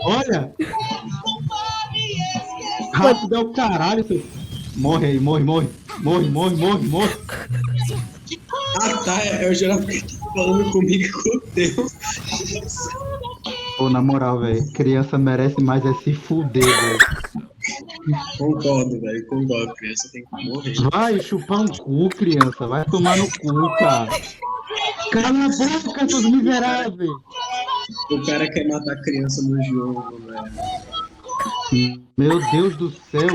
Olha! Rápido é o caralho, seu. Morre aí, morre, morre. Morre, morre, morre, morre. Ah, tá. Eu jurava que ele tava falando comigo e com o Deus. Pô, na moral, velho. Criança merece mais é se fuder, velho. Concordo, velho. Concordo. Criança tem que morrer. Vai chupar um cu, criança. Vai tomar no cu, cara. Cala a boca, seus miseráveis. O cara quer matar a criança no jogo, velho. Meu Deus do céu.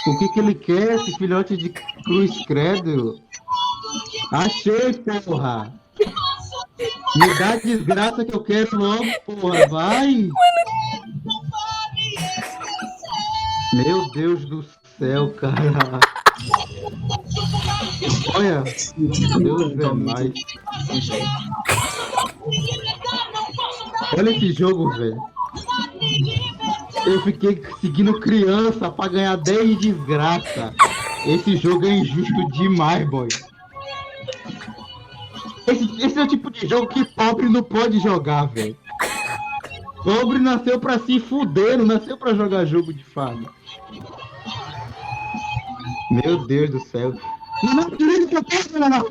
O que ele quer, esse filhote de cruz credo? Achei, porra. Me dá a desgraça que eu quero logo, porra. Vai. Meu Deus do céu, cara. Olha, Deus é mais. Olha esse jogo, velho. Eu fiquei seguindo criança pra ganhar 10 de desgraça. Esse jogo é injusto demais, boy. Esse é o tipo de jogo que pobre não pode jogar, velho. Pobre nasceu pra se fuder, não nasceu pra jogar jogo de fada. Meu Deus do céu. Não, direito pra porra, não.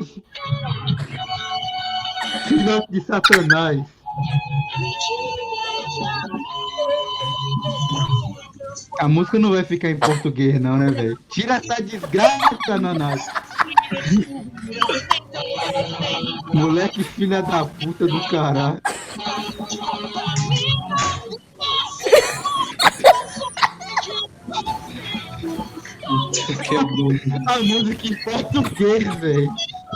Filhote de Satanás. A música não vai ficar em português, não, né, velho? Tira essa desgraça, Nanás. Moleque filha da puta do caralho. A música em português, velho.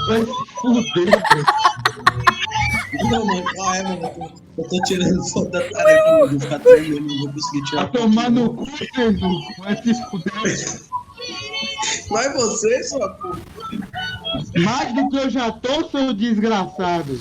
Vai se fuder, velho. Não, mano. Ah, é, mano. Eu tô tirando foto da tarefa, mano. Vou ficar tremendo, não vou conseguir tirar. Vai tomar no cu, Pedro. Vai se fuder. Vai você, sua puta. Mais do que eu já tô, seu desgraçado.